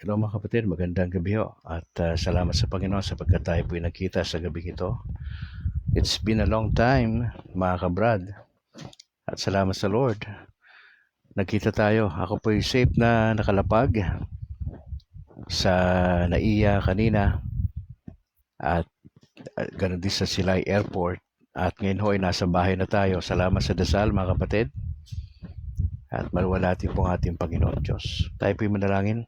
Hello mga kapatid, magandang gabi ho. At salamat sa Panginoon sapagkat tayo po'y nagkita sa gabing ito. It's been a long time mga kabrad. At salamat sa Lord. Nagkita tayo. Ako po'y safe na nakalapag sa NAIA kanina. At ganun din sa Silay Airport. At ngayon ho ay nasa bahay na tayo. Salamat sa dasal mga kapatid. At maluwalhati po ang ating Panginoon Diyos. Tayo po'y manalangin.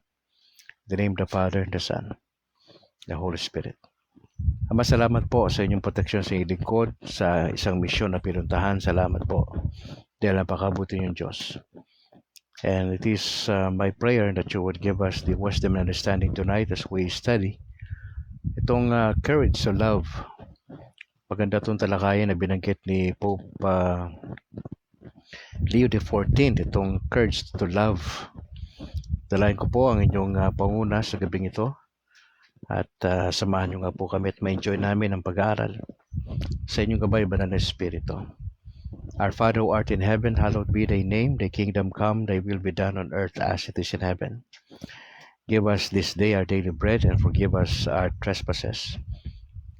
In the name of the Father, the Son, the Holy Spirit. Ama, salamat po sa inyong proteksyon sa inyong lingkod, sa isang misyon na pinuntahan. Salamat po dahil napakabuti niyong Diyos. And it is my prayer that you would give us the wisdom and understanding tonight as we study itong courage to love. Maganda itong talakayan na binanggit ni Pope Leo XIV, itong courage to love. Dalayan ko po ang inyong panguna sa gabing ito at samahan nyo nga po kami at ma-enjoy namin ang pag-aaral sa inyong gabay, Banal na Espiritu. Our Father who art in heaven, hallowed be thy name. Thy kingdom come, thy will be done on earth as it is in heaven. Give us this day our daily bread and forgive us our trespasses,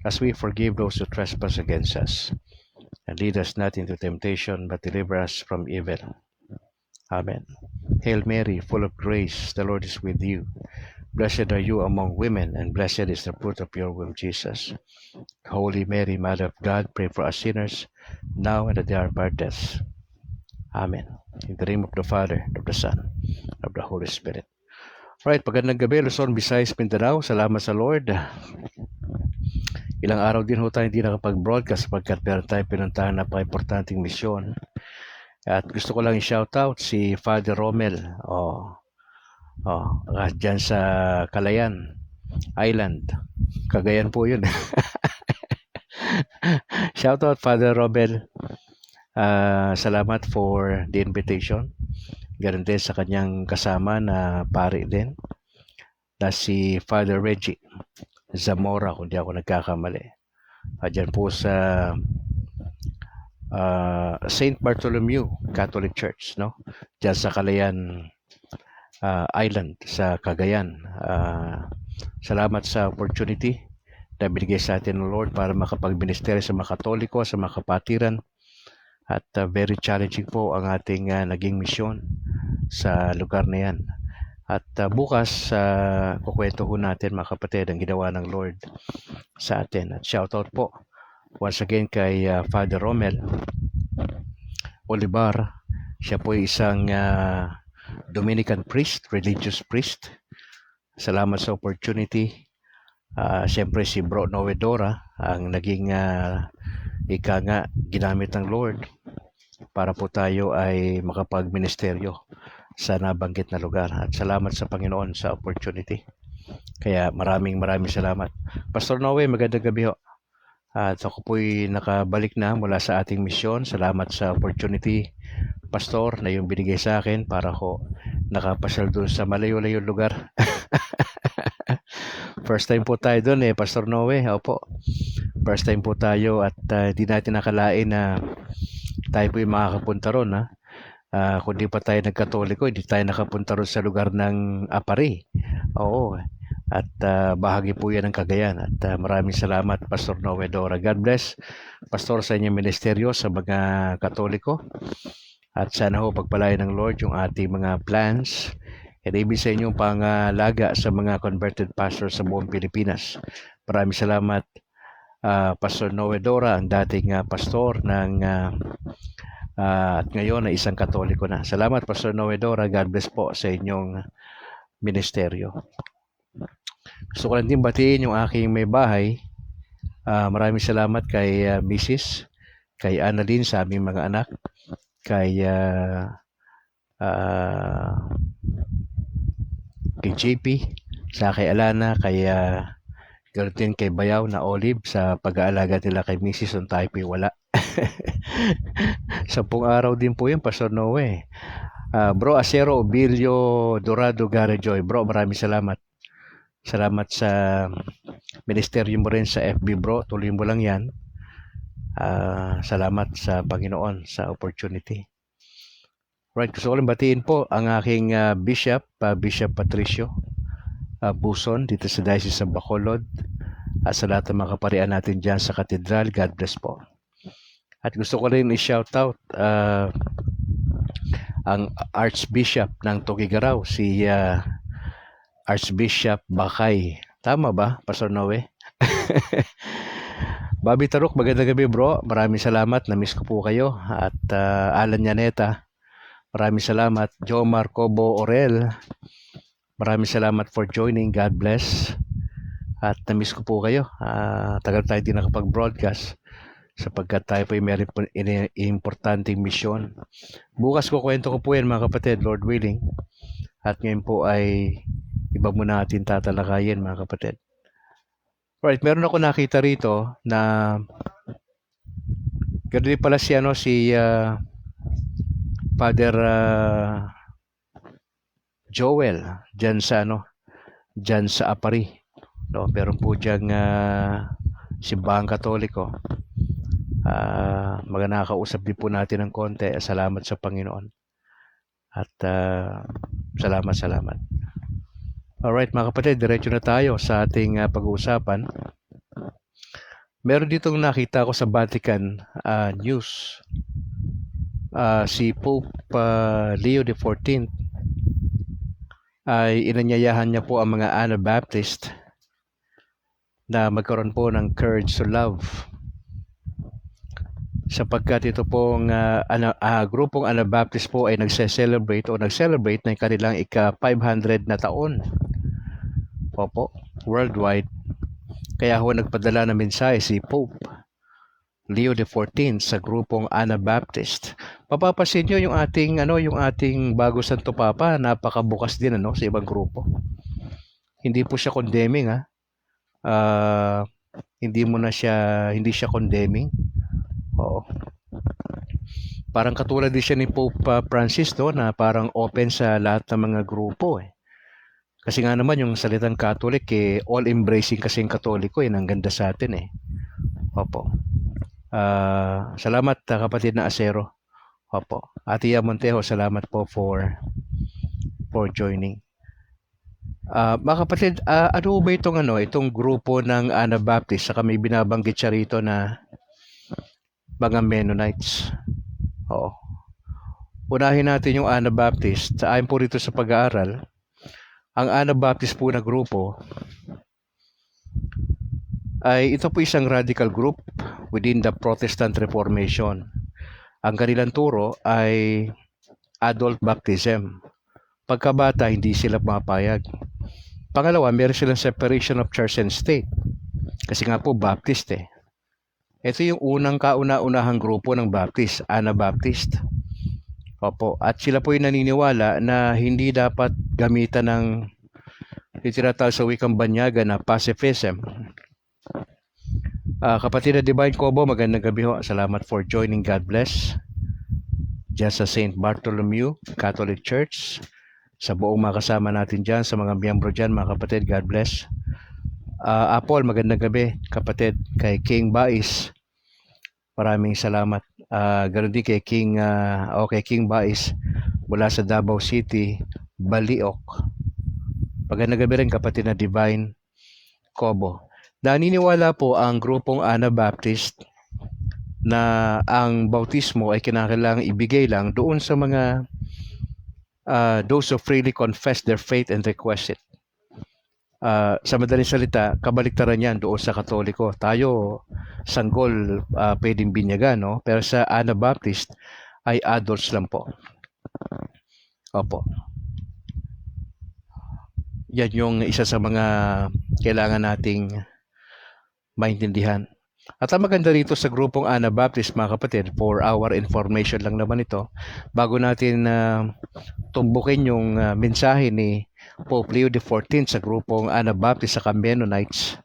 as we forgive those who trespass against us. And lead us not into temptation, but deliver us from evil. Amen. Hail Mary, full of grace, the Lord is with you. Blessed are you among women, and blessed is the fruit of your womb, Jesus. Holy Mary, Mother of God, pray for us sinners, now and at the hour of our death. Amen. In the name of the Father, of the Son, of the Holy Spirit. Alright, magandang gabi, Luzon, Visayas, Mindanao. Salamat sa Lord. Ilang araw din ho tayo hindi nakapag-broadcast sapagkat meron tayong pinuntahan na pa-importanting misyon. At gusto ko lang i-shoutout si Father Romel dyan sa Calayan Island. Cagayan po yun. Shoutout Father Romel. Salamat for the invitation. Ganun din sa kanyang kasama na pari din na si Father Reggie Zamora, kung di ako nagkakamali. Dyan po sa St. Bartholomew Catholic Church, no? Diyan sa Calayan Island sa Cagayan. Salamat sa opportunity na binigay sa atin ng Lord para makapag-minister sa mga Katoliko, sa mga kapatiran. At very challenging po ang ating naging misyon sa lugar na yan. At bukas kukwento ho natin mga kapatid ang ginawa ng Lord sa atin. At shoutout po once again kay Father Romel Olivar. Siya po ay isang Dominican priest, religious priest. Salamat sa opportunity. Siyempre si Bro Noedora ang naging ginamit ng Lord para po tayo ay makapag-ministeryo sa nabanggit na lugar. At salamat sa Panginoon sa opportunity. Kaya maraming salamat. Pastor Noe, magandang gabi ho. At ako po'y nakabalik na mula sa ating misyon. Salamat sa opportunity, Pastor, na yung binigay sa akin para ko nakapasyal doon sa malayo-layo lugar. First time po tayo doon Pastor Noe. Opo. First time po tayo at di natin nakalain na tayo po'y makakapunta ron. Kung di pa tayo nagkatoliko, hindi tayo nakapunta ron sa lugar ng Apari. Oo. At bahagi po yan ng Cagayan. At maraming salamat, Pastor Noedora. God bless, Pastor, sa inyong ministeryo sa mga Katoliko. At sana ho pagpalain ng Lord yung ating mga plans at ibig sa inyong pangalaga sa mga converted pastors sa buong Pilipinas. Maraming salamat, Pastor Noedora, ang dating pastor ng at ngayon ay isang Katoliko na. Salamat, Pastor Noedora. God bless po sa inyong ministeryo. Gusto ko lang din batiin yung aking may bahay. Maraming salamat kay Mrs., kay Annalyn sa aming mga anak, kay JP, sa kay Alana, kay ganoon din kay Bayaw na Olive sa pag-aalaga nila kay Mrs. Nung tayo po'y wala. 10 araw din po yun, Pastor Noe. Bro Acero Obilio Dorado Garejoy, bro, maraming salamat. Salamat sa ministeryo mo rin sa FB, bro. Tuloy mo lang yan. Salamat sa Panginoon sa opportunity. Right, gusto ko lang batiin po ang aking Bishop Patricio Buson dito sa Diocese of Bacolod at sa lahat ng mga kaparian natin dyan sa katedral. God bless po. At gusto ko rin i-shoutout ang Archbishop ng Tugigaraw, si Archbishop Bakay. Tama ba, Pastor Noe? Bobby Taruk, magandang gabi bro. Maraming salamat. Na-miss ko po kayo. At Alan Yaneta, maraming salamat. Jomar Cobo Orel, maraming salamat for joining. God bless. At na-miss ko po kayo. Tagal tayo din nakapag-broadcast sapagkat tayo po ay meron po importanteng misyon. Bukas ko kwento ko po yan mga kapatid, Lord willing. At ngayon po ay iba muna natin tatalakayin mga kapatid. Right, meron ako nakita rito na ganoon pala si Father Joel diyan sa Apari. No, meron po diyang simbahang Katoliko. Nakakausap din po natin ng konti. Salamat sa Panginoon. At salamat. Alright mga kapatid, diretso na tayo sa ating pag-uusapan. Meron ditong nakita ko sa Vatican news. Si Pope Leo XIV ay inanyayahan niya po ang mga Anabaptist na magkaroon po ng courage to love. Sapagkat ito pong grupong Anabaptist po ay nagse-celebrate ng kanilang ika-500 na taon. Opo, worldwide. Kaya ho nagpadala ng mensahe si Pope Leo XIV sa grupong Anabaptist. Mapapansin niyo yung ating bago Santo Papa, napakabukas din sa ibang grupo. Hindi po siya condemning hindi siya condemning. Oo. Parang katulad din siya ni Pope Francis na parang open sa lahat ng mga grupo Kasi nga naman yung salitang Catholic all-embracing kasi yung Katoliko ang ganda sa atin Opo. Salamat kapatid na Acero. Opo. Ate Montejo, salamat po for joining. Mga kapatid, ano ba itong grupo ng Anabaptist? Saka may binabanggit siya rito na mga Mennonites. Oo. Unahin natin yung Anabaptist. Ayon po rito sa pag-aaral, ang Anabaptist po na grupo ay ito po isang radical group within the Protestant Reformation. Ang kanilang turo ay adult baptism. Pagkabata, hindi sila pumapayag. Pangalawa, meron silang separation of church and state. Kasi nga po, Baptist Ito yung unang kauna-unahang grupo ng Baptist, Anabaptist. Opo, at sila po yung naniniwala na hindi dapat gamitan ng tinatawag sa wikang banyaga na pacifism. Kapatid na Divine Cobo, magandang gabi ho. Salamat for joining. God bless. Diyan sa St. Bartholomew Catholic Church. Sa buong mga kasama natin dyan, sa mga miyembro dyan, mga kapatid, God bless. Apple, magandang gabi, kapatid. Kay King Bais, maraming salamat. Ganoon din kay King Bais mula sa Davao City, Baliok. Magandang gabi rin kapatid na Divine Cobo. Naniniwala po ang grupong Anabaptist na ang bautismo ay kinakailangang ibigay lang doon sa mga those who freely confess their faith and request it. Sa madaling salita, kabaliktaran yan doon sa Katoliko. Tayo, sanggol, pwedeng binyagan, pero sa Anabaptist ay adults lang po. Opo. Yan yung isa sa mga kailangan nating maintindihan. At ang maganda rito sa grupong Anabaptist, mga kapatid, for our information lang naman ito, bago natin tumbukin yung mensahe ni Pope Leo XIV sa grupong Anabaptist sa Mennonites,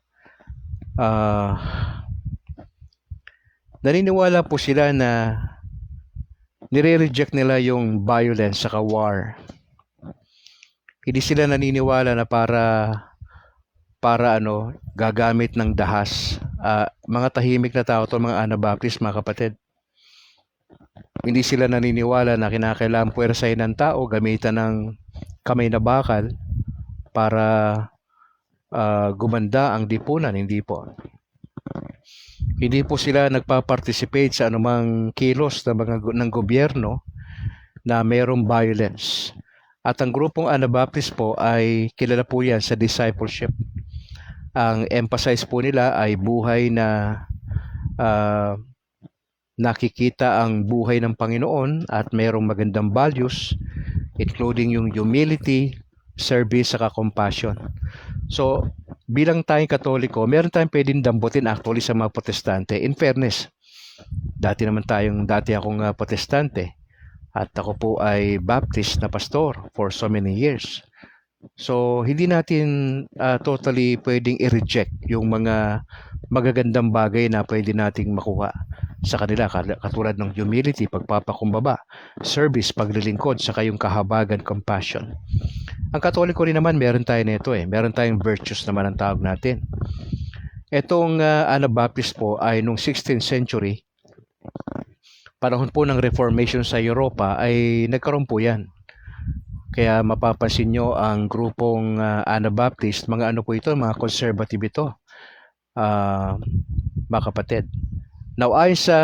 naniniwala po sila na nire-reject nila yung violence sa war. Hindi sila naniniwala na para gagamit ng dahas. Mga tahimik na tao to, mga Anabaptist, mga kapatid. Hindi sila naniniwala na kinakailangan puwersahin ng tao, gamitan ng kamay na bakal para gumanda ang lipunan, hindi po. Hindi po sila nagpa-participate sa anumang kilos ng gobyerno na mayroong violence. At ang grupong Anabaptist po ay kilala po yan sa discipleship. Ang emphasize po nila ay buhay na nakikita ang buhay ng Panginoon at mayroong magandang values, including yung humility, service, saka compassion. So, bilang tayong Katoliko, meron tayong pwedeng dambutin actually sa mga Protestante. In fairness, dati akong Protestante at ako po ay Baptist na pastor for so many years. So, hindi natin totally pwedeng i-reject yung mga magagandang bagay na pwede nating makuha sa kanila, katulad ng humility, pagpapakumbaba, service, paglilingkod, saka yung kahabagan, compassion. Ang Katoliko rin naman, meron tayo nito meron tayong virtues naman ang tawag natin. Itong Anabaptist po ay nung 16th century, panahon po ng Reformation sa Europa, ay nagkaroon po yan. Kaya mapapansin nyo ang grupong Anabaptist, mga ano po ito, mga conservative ito, mga kapatid. Now, ayon sa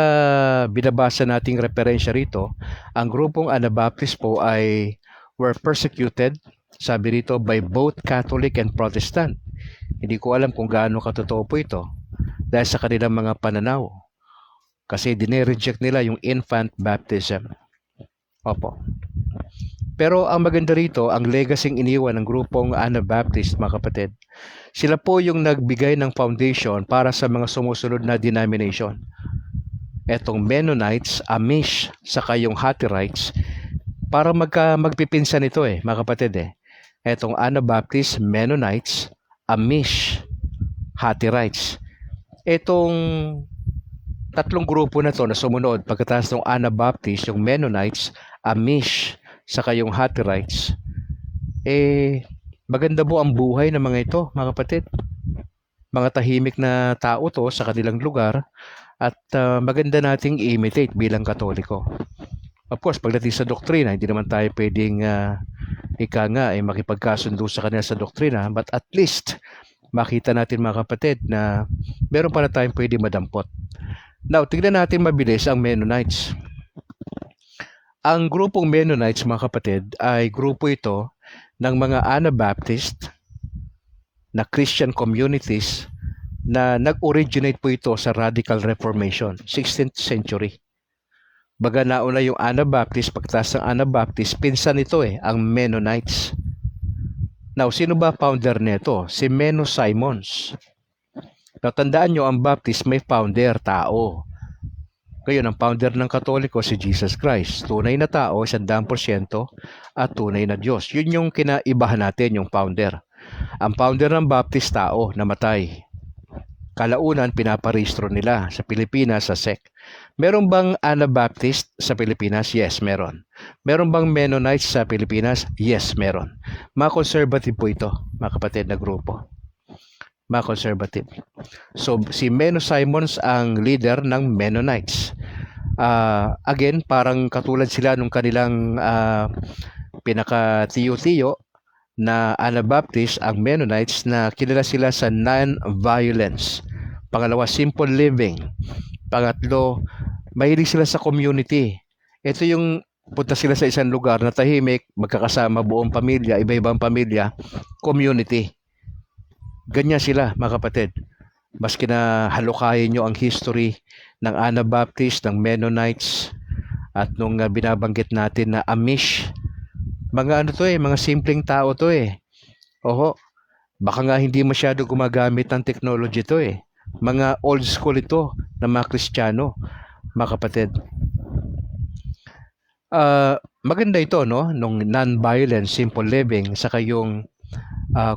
binabasa nating referensya rito, ang grupong Anabaptist po ay were persecuted, sabi rito, by both Catholic and Protestant. Hindi ko alam kung gaano katotoo po ito dahil sa kanilang mga pananaw. Kasi dinireject nila yung infant baptism. Opo. Pero ang maganda rito, ang legacy iniwan ng grupong Anabaptist, mga kapatid, sila po yung nagbigay ng foundation para sa mga sumusunod na denomination. Etong Mennonites, Amish, saka yung Hutterites, para magpipinsan ito mga kapatid Etong Anabaptist, Mennonites, Amish, Hutterites. Etong tatlong grupo na to na sumunod pagkatapos ng Anabaptist, yung Mennonites, Amish, saka yung Hutterites, maganda po ang buhay ng mga ito, mga kapatid. Mga tahimik na tao to sa kanilang lugar at maganda nating imitate bilang Katoliko. Of course, pagdating sa doktrina, hindi naman tayo pwedeng makipagkasundo sa kanila sa doktrina, but at least makita natin, mga kapatid, na meron para tayong pwedeng madampot. Now, tignan natin mabilis ang Mennonites. Ang grupong Mennonites, mga kapatid, ay grupo ito ng mga Anabaptist na Christian communities na nag-originate po ito sa Radical Reformation, 16th century. Baga nauna yung Anabaptist, pagkatapos ng Anabaptist, pinsan ito ang Mennonites. Now, sino ba founder nito? Si Menno Simons. Natandaan nyo, ang Baptist may founder, tao. Ngayon, ang founder ng Katoliko si Jesus Christ. Tunay na tao, 100%, at tunay na Diyos. Yun yung kinaibahan natin, yung founder. Ang founder ng Baptist, tao, namatay. Kalaunan, pinaparehistro nila sa Pilipinas sa SEC. Meron bang Anabaptist sa Pilipinas? Yes, meron. Meron bang Mennonites sa Pilipinas? Yes, meron. Mga conservative po ito, mga kapatid na grupo. Mga conservative. So, si Menno Simons ang leader ng Mennonites. Again, parang katulad sila nung kanilang pinaka-tiyo-tiyo na Anabaptist, ang Mennonites, na kilala sila sa non-violence. Pangalawa, simple living. Pangatlo, mahilig sila sa community. Ito yung punta sila sa isang lugar na tahimik, magkakasama buong pamilya, iba-ibang pamilya, community. Ganyan sila, mga kapatid. Maski na halukayin nyo ang history ng Anabaptist, ng Mennonites, at nung binabanggit natin na Amish, mga ano to mga simpleng tao to Oho, baka nga hindi masyado gumagamit ng technology to Mga old school ito na mga Kristiyano, mga kapatid. Maganda ito, no? Nung non-violence, simple living, saka yung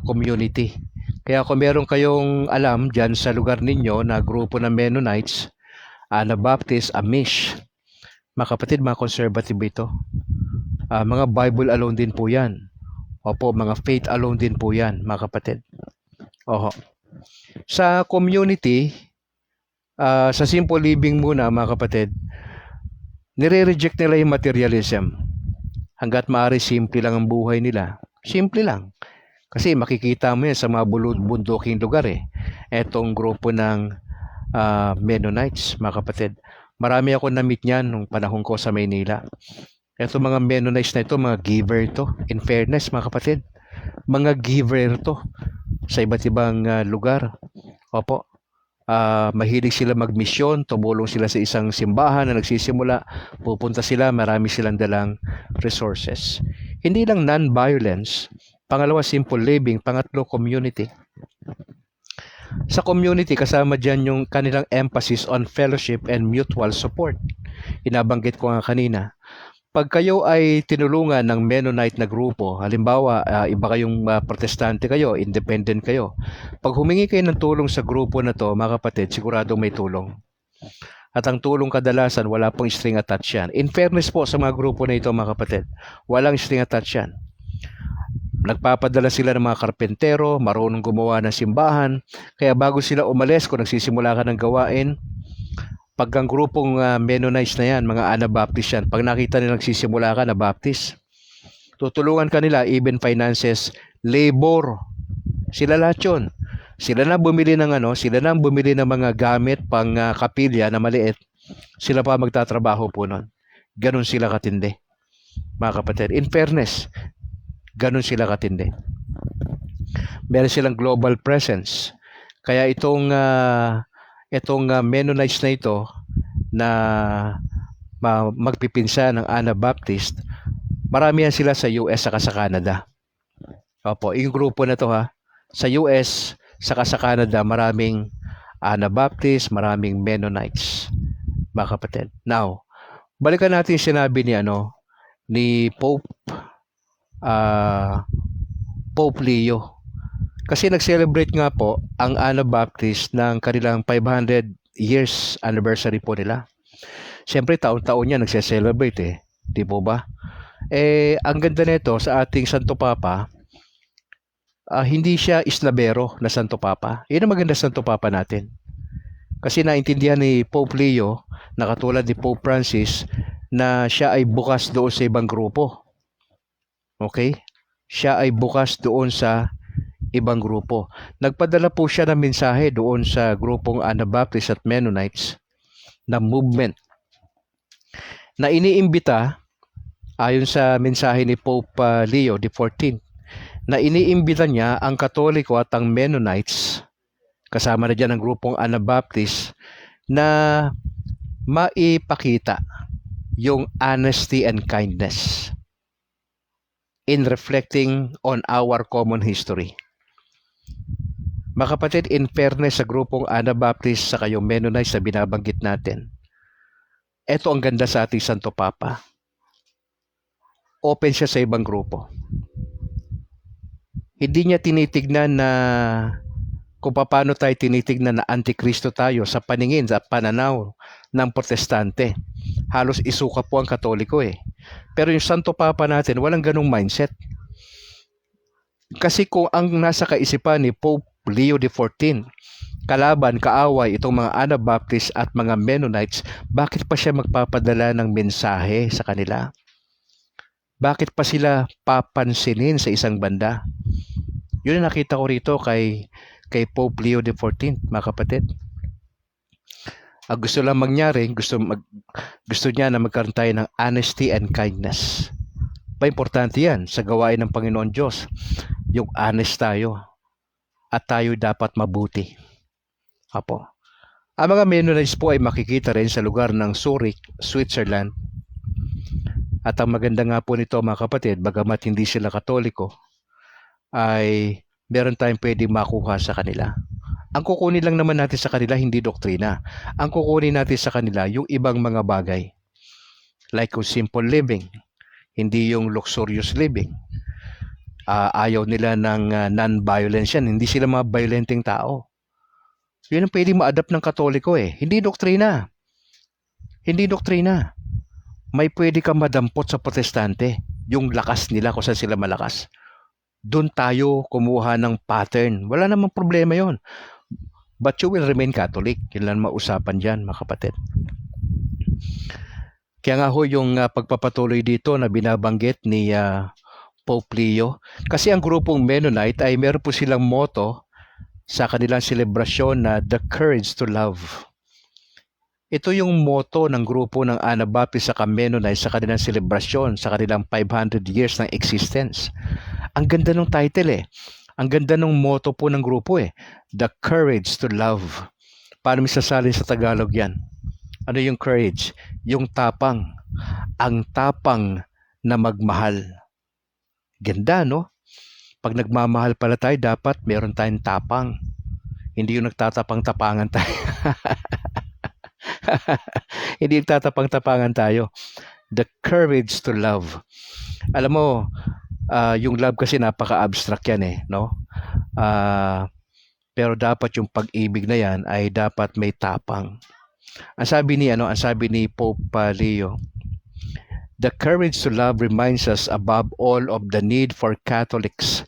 community. Kaya kung meron kayong alam dyan sa lugar ninyo na grupo ng Mennonites, Anabaptist, Amish, mga kapatid, mga conservative ito. Mga Bible alone din po yan. Opo, mga faith alone din po yan, mga kapatid. Oho. Sa community, sa simple living muna, mga kapatid, nire-reject nila yung materialism. Hanggat maaari, simple lang ang buhay nila. Simple lang. Kasi makikita mo yan sa mga bunduking lugar eh. Etong grupo ng Mennonites, mga kapatid. Marami ako na-meet niyan nung panahon ko sa Maynila. Eto mga Mennonites na ito, mga giver to. In fairness, mga kapatid, mga giver to sa iba't ibang lugar. Opo. Mahilig sila magmisyon, tumulong sila sa isang simbahan na nagsisimula, pupunta sila, marami silang dalang resources. Hindi lang non-violence, pangalawa simple living, pangatlo community. Sa community, kasama dyan yung kanilang emphasis on fellowship and mutual support. Inabanggit ko nga kanina. Pag kayo ay tinulungan ng Mennonite na grupo, halimbawa, iba kayong protestante kayo, independent kayo. Pag humingi kayo ng tulong sa grupo na to, mga kapatid, siguradong may tulong. At ang tulong kadalasan, wala pong string attached yan. In fairness po sa mga grupo na ito, mga kapatid, walang string attached yan. Nagpapadala sila ng mga karpentero, marunong gumawa ng simbahan, kaya bago sila umalis, kung nagsisimula ka ng gawain, pag ang grupong Mennonites na yan, mga Anabaptist yan, pag nakita nilang nagsisimula ka na Baptist, tutulungan ka nila, even finances, labor. Sila lahat yun. Sila na bumili ng mga gamit pang kapilya na maliit. Sila pa magtatrabaho po nun. Ganon sila katindi. Mga kapatid, in fairness, ganon sila katindi. Meron silang global presence. Kaya itong Mennonites na ito na magpipinsa ng Anabaptist, marami yan sila sa US saka sa Canada. Opo, yung grupo na to sa US saka sa Canada, maraming Anabaptist, maraming Mennonites, mga kapatid. Now, balikan natin yung sinabi ni Pope Leo. Kasi nag-celebrate nga po ang Anabaptist ng kanilang 500 years anniversary po nila. Siyempre, taon-taon niya nagse-celebrate eh. Di po ba? Ang ganda nito sa ating Santo Papa, hindi siya islabero na Santo Papa. Yan ang maganda Santo Papa natin. Kasi naintindihan ni Pope Leo, na katulad ni Pope Francis, na siya ay bukas doon sa ibang grupo. Okay? Siya ay bukas doon sa ibang grupo. Nagpadala po siya ng mensahe doon sa grupong Anabaptist at Mennonites na movement na iniimbita, ayon sa mensahe ni Pope Leo XIV, na iniimbita niya ang Katoliko at ang Mennonites, kasama na dyan ang grupong Anabaptist, na maipakita yung honesty and kindness in reflecting on our common history. Mga kapatid, in fairness sa grupong Anabaptist sa kayong Mennonites na binabanggit natin, ito ang ganda sa ating Santo Papa. Open siya sa ibang grupo. Hindi niya tinitignan na kung paano tayo tinitignan na antikristo tayo sa paningin at pananaw ng protestante. Halos isuka po ang Katoliko eh. Pero yung Santo Papa natin, walang ganong mindset. Kasi kung ang nasa kaisipan ni Pope Leo XIV, kalaban, kaaway itong mga Anabaptist at mga Mennonites, bakit pa siya magpapadala ng mensahe sa kanila? Bakit pa sila papansinin sa isang banda? Yun ang nakita ko rito kay Pope Leo XIV, mga kapatid. Gusto lang mangyari, gusto niya na magkaroon tayo ng honesty and kindness. Importante yan sa gawain ng Panginoon Diyos. Yung honest tayo. At tayo dapat mabuti. Apo. Ang mga Mennonites po ay makikita rin sa lugar ng Zurich, Switzerland. At ang maganda nga po nito, mga kapatid, bagamat hindi sila Katoliko, ay meron tayong pwedeng makuha sa kanila. Ang kukunin lang naman natin sa kanila, hindi doktrina. Ang kukunin natin sa kanila, yung ibang mga bagay. Like yung simple living, hindi yung luxurious living. Ayaw nila ng non-violence yan. Hindi sila mga violenteng tao. Yun ang pwede ma-adapt ng Katoliko eh. Hindi doktrina. Hindi doktrina. May pwede ka madampot sa protestante. Yung lakas nila kung saan sila malakas. Doon tayo kumuha ng pattern. Wala namang problema yon. But you will remain Catholic. Yun lang mausapan dyan, mga kapatid. Kaya nga ho yung pagpapatuloy dito na binabanggit ni Pope Leo. Kasi ang grupong Mennonite ay meron po silang motto sa kanilang selebrasyon na The Courage to Love. Ito yung motto ng grupo ng Anabaptist sa Mennonite sa kanilang selebrasyon sa kanilang 500 years ng existence. Ang ganda ng title eh. Ang ganda ng motto po ng grupo eh. The Courage to Love. Paano misasalin sa Tagalog yan? Ano yung courage? Yung tapang. Ang tapang na magmahal. Ganda, no? Pag nagmamahal pala tayo, dapat meron tayong tapang. Hindi yung nagtatapang-tapangan tayo. Hindi yung tatapang-tapangan tayo. The courage to love. Alam mo, yung love kasi napaka-abstract yan eh, no? Pero dapat yung pag-ibig na yan ay dapat may tapang. Ang sabi ni Pope Leo, the courage to love reminds us above all of the need for Catholics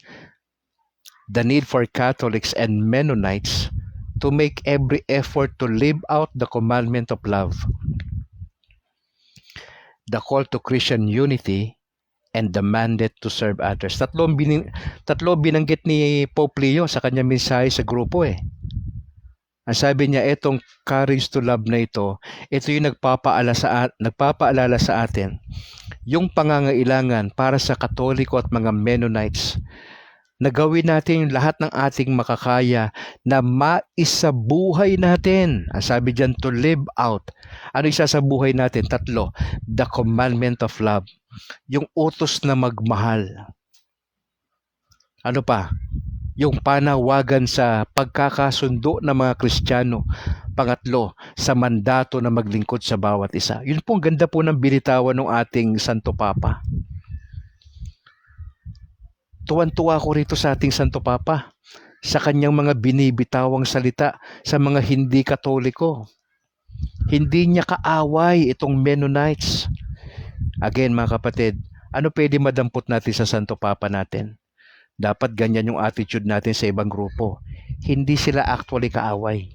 and Mennonites to make every effort to live out the commandment of love, the call to Christian unity, and the mandate to serve others. Tatlo binanggit ni Pope Leo sa kanyang mensahe sa grupo eh. Ang sabi niya, itong courage to love na ito yung nagpapaalala sa atin yung pangangailangan para sa Katoliko at mga Mennonites na gawin natin yung lahat ng ating makakaya na maisabuhay natin. Ang sabi diyan, to live out. Ano isasabuhay natin? 3. The commandment of love. Yung utos na magmahal. Ano pa? Yung panawagan sa pagkakasundo ng mga Kristiyano. 3, sa mandato na maglingkod sa bawat isa. Yun po ang ganda po ng binitawan ng ating Santo Papa. Tuwan-tuwa ko rito sa ating Santo Papa sa kanyang mga binibitawang salita sa mga hindi Katoliko. Hindi niya kaaway itong Mennonites. Again mga kapatid, ano pwede madampot natin sa Santo Papa natin? Dapat ganyan yung attitude natin sa ibang grupo. Hindi sila actually kaaway.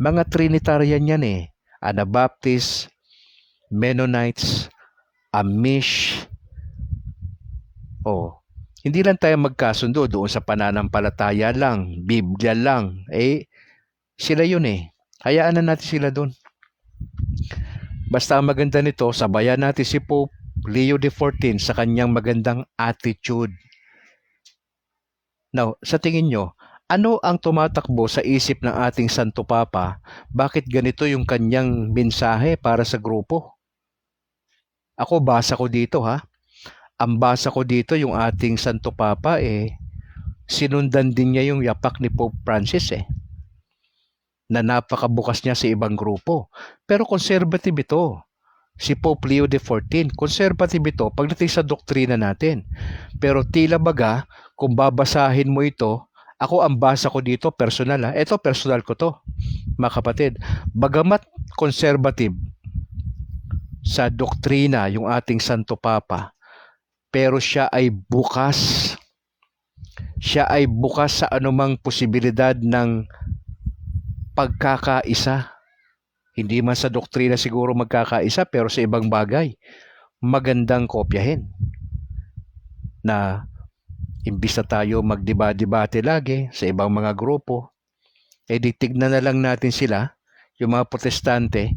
Mga Trinitarian yan eh. Anabaptist, Mennonites, Amish. Hindi lang tayo magkasundo doon sa pananampalataya lang, Biblia lang. Sila yun eh. Hayaan na natin sila doon. Basta ang maganda nito, sabayan natin si Pope Leo XIV sa kanyang magandang attitude. Now, sa tingin nyo, ano ang tumatakbo sa isip ng ating Santo Papa? Bakit ganito yung kanyang mensahe para sa grupo? Ako, basa ko dito ha. Ang basa ko dito, yung ating Santo Papa sinundan din niya yung yapak ni Pope Francis na napakabukas niya sa ibang grupo. Pero conservative ito. Si Pope Leo XIV, conservative ito pagdating sa doktrina natin. Pero tila baga, kung babasahin mo ito, ako ang basa ko dito, personal ha. Ito, personal ko to, mga kapatid. Bagamat conservative sa doktrina yung ating Santo Papa, pero siya ay bukas. Siya ay bukas sa anumang posibilidad ng pagkakaisa. Hindi man sa doktrina siguro magkakaisa, pero sa ibang bagay, magandang kopyahin. Na imbis na tayo magdiba-debate lagi sa ibang mga grupo, tignan na lang natin sila, yung mga protestante,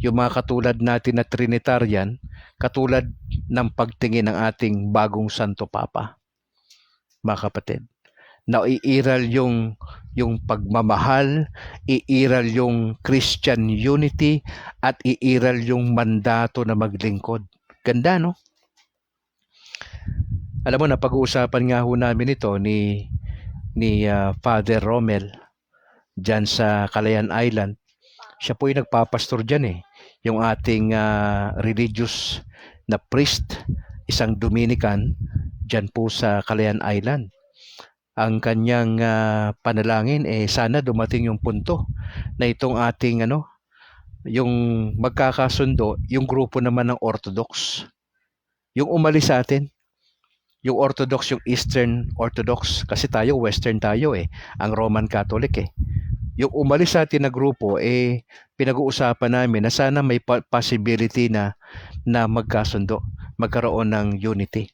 yung mga katulad natin na Trinitarian, katulad ng pagtingin ng ating bagong Santo Papa. Mga kapatid, na iiral yung pagmamahal, iiral yung Christian unity, at iiral yung mandato na maglingkod. Ganda, no? Alam mo, napag-uusapan nga ho namin ito ni Father Romel dyan sa Calayan Island. Siya po yung nagpapastor dyan yung ating religious na priest, isang Dominican dyan po sa Calayan Island. Ang kanyang panalangin sana dumating yung punto na itong ating yung magkakasundo, yung grupo naman ng Orthodox. Yung umalis sa atin, yung Orthodox, yung Eastern Orthodox, kasi tayo Western tayo ang Roman Catholic Yung umalis sa atin na grupo pinag-uusapan namin na sana may possibility na magkasundo, magkaroon ng unity.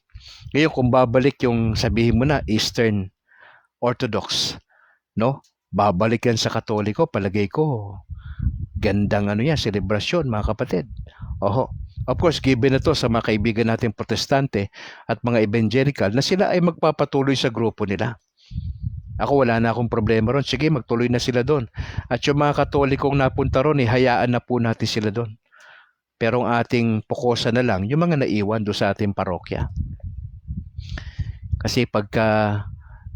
Ngayon, kung babalik yung sabihin mo na Eastern Orthodox, no? Babalik yan sa Katoliko, palagay ko, gandang ano yan, selebrasyon, mga kapatid. Oho. Of course, given na to sa mga kaibigan natin protestante at mga evangelical na sila ay magpapatuloy sa grupo nila. Ako wala na akong problema ron. Sige, magtuloy na sila doon. At yung mga Katolikong napunta ron, hayaan na po natin sila doon. Pero ang ating pokosa na lang, yung mga naiwan doon sa ating parokya. Kasi pagka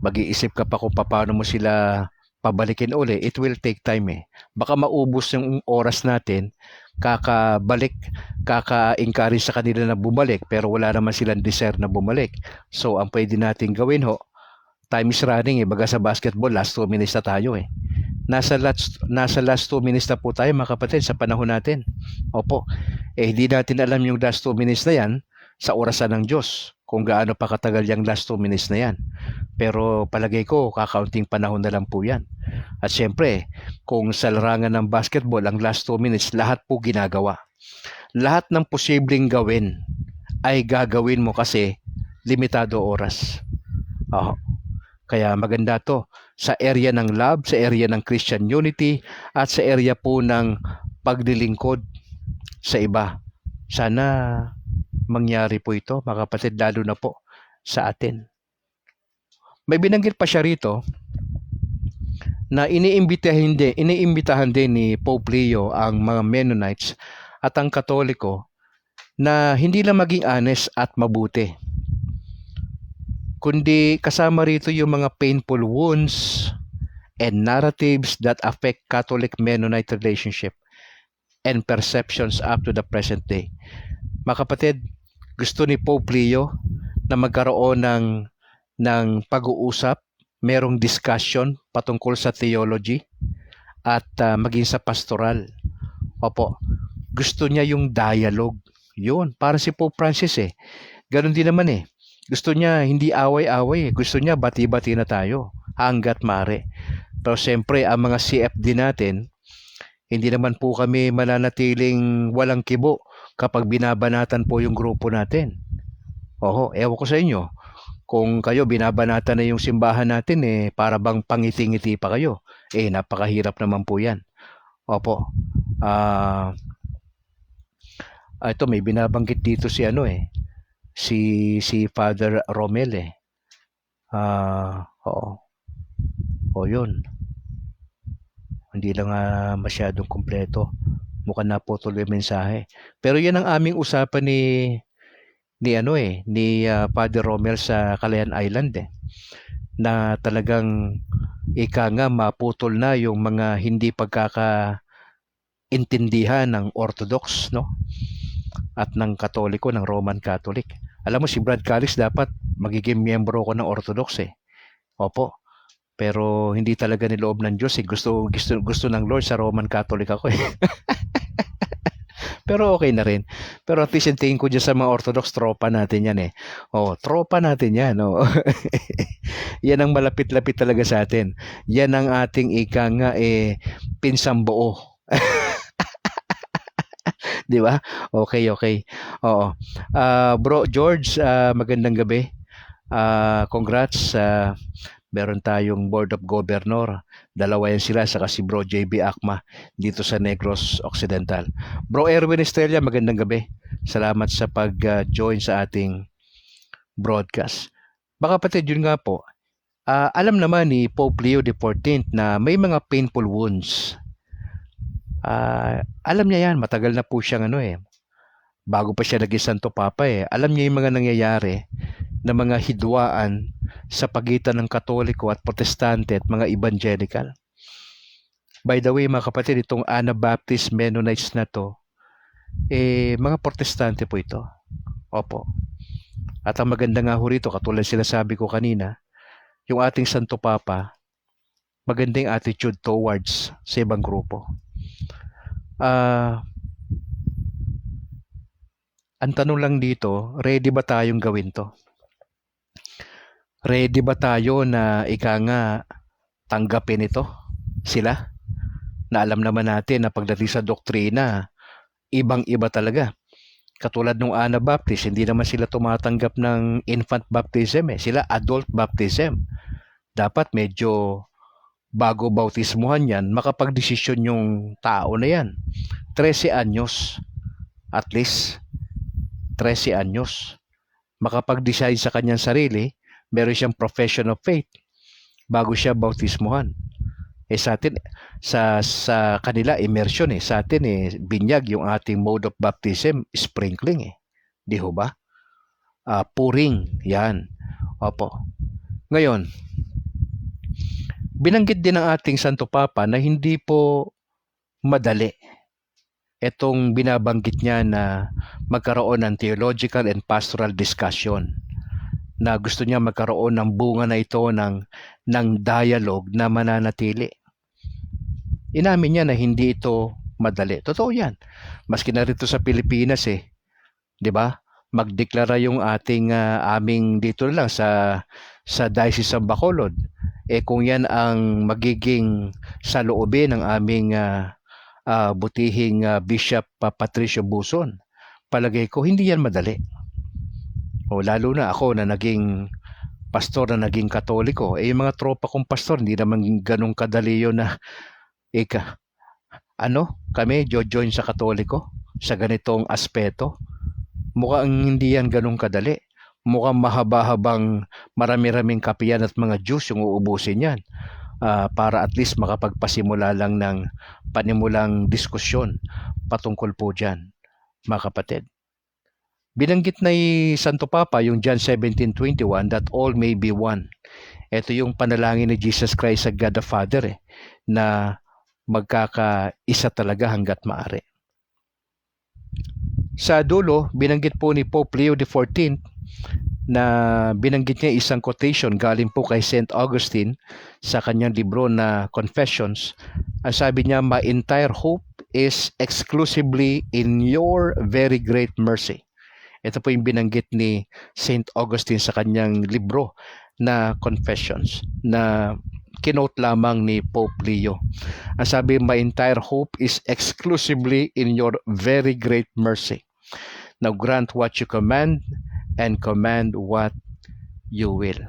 mag-iisip ka pa kung paano mo sila pabalikin uli, it will take time eh. Baka maubos yung oras natin, kakabalik, kaka-encourage sa kanila na bumalik, pero wala naman silang desire na bumalik. So, ang pwede natin gawin time is running eh. Baga sa basketball, last 2 minutes na tayo eh. Nasa last 2 minutes na po tayo mga kapatid sa panahon natin. Opo. Hindi natin alam yung last 2 minutes na yan sa orasan ng Diyos. Kung gaano pa katagal yung last 2 minutes na yan. Pero palagay ko, kakaunting panahon na lang po yan. At syempre, kung sa larangan ng basketball, ang last 2 minutes, lahat po ginagawa. Lahat ng posibleng gawin ay gagawin mo kasi limitado oras. Kaya maganda to sa area ng love, sa area ng Christian unity, at sa area po ng paglilingkod sa iba. Sana mangyari po ito, mga kapatid, lalo na po sa atin. May binanggit pa siya rito na iniimbitahan din ni Pope Leo ang mga Mennonites at ang Katoliko na hindi lang maging honest at mabuti, kundi kasama rito yung mga painful wounds and narratives that affect Catholic-Mennonite relationship and perceptions up to the present day. Mga kapatid, gusto ni Pope Leo na magkaroon ng pag-uusap, merong discussion patungkol sa theology at maging sa pastoral. Opo, gusto niya yung dialogue. Yun, para si Pope Francis eh. Ganon din naman eh. Gusto niya hindi away-away. Gusto niya bati-bati na tayo hanggat mare. Pero siyempre, ang mga CFD natin, hindi naman po kami mananatiling walang kibo kapag binabanatan po yung grupo natin. Ewan ko sa inyo. Kung kayo binabanatan na yung simbahan natin, para bang pangiti-ngiti pa kayo. Napakahirap naman po yan. Opo. Ito, may binabanggit dito si si Father Romel yun. Hindi lang masyadong kumpleto. Mukhang naputol yung mensahe. Pero yan ang aming usapan ni Father Romel sa Calayan Island na talagang maputol na yung mga hindi pagkakaintindihan ng Orthodox at ng Katoliko, ng Roman Catholic. Alam mo, si Brad Calix dapat magiging miyembro ko ng Orthodox Opo. Pero hindi talaga niloob ng Diyos Gusto ng Lord sa Roman Catholic ako Pero okay na rin. Pero at least yung tingin ko dyan sa mga Orthodox, tropa natin yan tropa natin yan. Yan ang malapit-lapit talaga sa atin. Yan ang ating pinsang buo. Di ba? Okay. Oo. Bro George, magandang gabi. Congrats. Meron tayong Board of Governor. Dalawa yan sila, saka si Bro JB Akma dito sa Negros Occidental. Bro Erwin Estrella, magandang gabi. Salamat sa pag-join sa ating broadcast. Baka kapatid, yun nga po, alam naman ni Pope Leo XIV na may mga painful wounds. Alam niya yan, matagal na po siyang bago pa siya naging Santo Papa Alam niya yung mga nangyayari na mga hidwaan sa pagitan ng Katoliko at Protestante at mga Evangelical. By the way, mga kapatid, itong Anabaptist Mennonites na to, mga Protestante po ito. Opo. At ang maganda nga ho rito, katulad sila sabi ko kanina, yung ating Santo Papa, magandang attitude towards sa ibang grupo. Ang tanong lang dito, ready ba tayong gawin to? Ready ba tayo na tanggapin ito? Sila? Na alam naman natin na pagdating sa doktrina, ibang-iba talaga. Katulad nung Anabaptist, hindi naman sila tumatanggap ng infant baptism eh. Sila adult baptism. Dapat medyo bago bautismuhan yan, makapagdesisyon yung tao na yan. 13 anyos. At least 13 anyos. Makapag-decide sa kanyang sarili, meron siyang profession of faith bago siya bautismuhan. Sa atin, sa kanila, immersion eh. Sa atin binyag yung ating mode of baptism, sprinkling eh. Di ho ba? Pouring, yan. Opo. Ngayon, binanggit din ng ating Santo Papa na hindi po madali itong binabanggit niya na magkaroon ng theological and pastoral discussion, na gusto niya magkaroon ng bunga na ito ng dialogue na mananatili. Inamin niya na hindi ito madali. Totoo yan. Maski na rito sa Pilipinas 'di ba? Magdeklara yung aming dito lang sa Diocese of Bacolod. Kung yan ang magiging saloobin ng aming butihing Bishop Patricio Buson, palagay ko hindi yan madali. Lalo na ako na naging pastor na naging Katoliko, yung mga tropa kong pastor, hindi naman ganun kadali yun na kami join sa Katoliko sa ganitong aspeto. Mukhang hindi yan ganun kadali. Mukhang mahaba-habang marami-raming kapiyan at mga Diyos yung uubusin yan para at least makapagpasimula lang ng panimulang diskusyon patungkol po dyan, mga kapatid. Binanggit na Santo Papa yung John 17:21 that all may be one. Ito yung panalangin ni Jesus Christ sa God the Father na magkakaisa talaga hanggat maaari. Sa dulo, binanggit po ni Pope Leo XIV na binanggit niya isang quotation galing po kay St. Augustine sa kanyang libro na Confessions. Ang sabi niya, "My entire hope is exclusively in your very great mercy." Ito po yung binanggit ni St. Augustine sa kanyang libro na Confessions na kinote lamang ni Pope Leo. Ang sabi, "My entire hope is exclusively in your very great mercy. Now grant what you command and command what you will."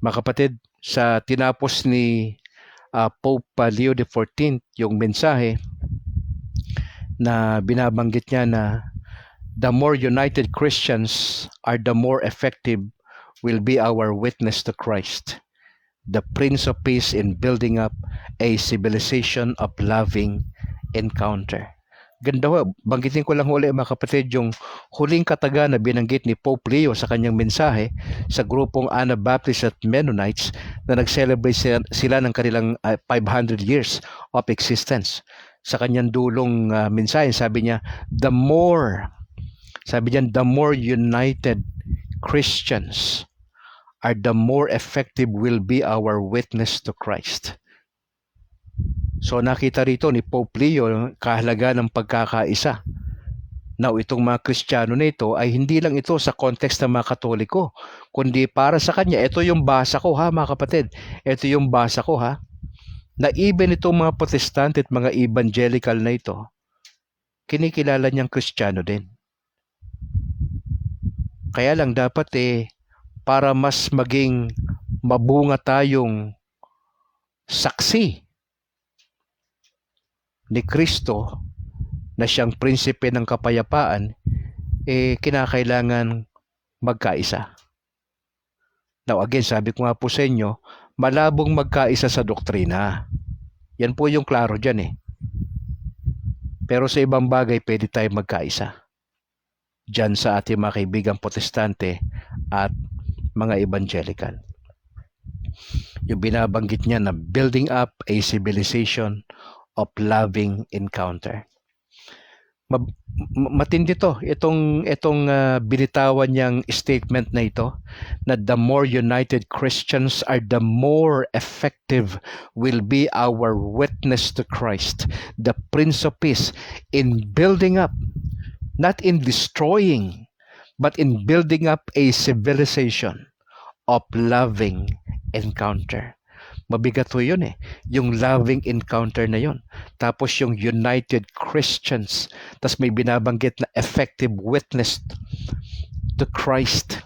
Mga kapatid, sa tinapos ni Pope Leo XIV yung mensahe na binabanggit niya na the more united Christians are, the more effective will be our witness to Christ, the Prince of Peace, in building up a civilization of loving encounter. Ganda ho, banggitin ko lang huli mga kapatid yung huling kataga na binanggit ni Pope Leo sa kanyang mensahe sa grupong Anabaptists at Mennonites na nag-celebrate sila ng kanilang 500 years of existence. Sa kanyang dulong mensahe, sabi niya, the more united Christians are, the more effective will be our witness to Christ. So nakita rito ni Pope Leo kahalaga ng pagkakaisa. Now, itong mga Kristiyano na ito ay hindi lang ito sa context ng mga Katoliko, kundi para sa kanya. Ito yung basa ko ha mga kapatid. Ito yung basa ko ha. Na even itong mga Protestante at mga Evangelical na ito, kinikilala niyang Kristiyano din. Kaya lang dapat para mas maging mabunga tayong saksi ni Kristo na siyang prinsipe ng kapayapaan, kinakailangan magkaisa. Now again, sabi ko nga po sa inyo, malabong magkaisa sa doktrina. Yan po yung klaro dyan Pero sa ibang bagay, pwede tayo magkaisa. Diyan sa ating mga kaibigang Protestante at mga Evangelical. Yung binabanggit niya na building up a civilization of loving encounter. Matindi to. Itong binitawan niyang statement na ito, na the more united Christians are, the more effective will be our witness to Christ, the Prince of Peace, in building up, not in destroying, but in building up a civilization of loving encounter. Mabigat ho yun eh. Yung loving encounter na yun. Tapos yung united Christians. Tapos may binabanggit na effective witness to Christ.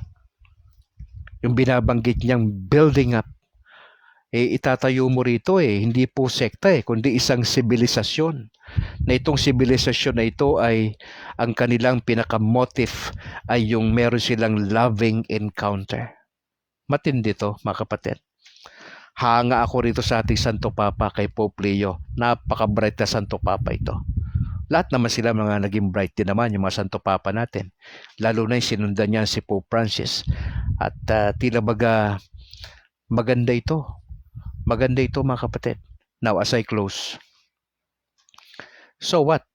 Yung binabanggit niyang building up. Itatayo mo rito hindi po sekta kundi isang sibilisasyon. Na itong sibilisasyon na ito ay ang kanilang pinaka-motive ay yung meron silang loving encounter. Matindi to, mga kapatid. Hanga ako rito sa ating Santo Papa kay Pope Leo. Napaka-bright na Santo Papa ito. Lahat naman sila mga naging bright din naman, yung mga Santo Papa natin. Lalo na yung sinundan niya si Pope Francis. At tila baga maganda ito. Maganda ito mga kapatid. Now as I close. So what?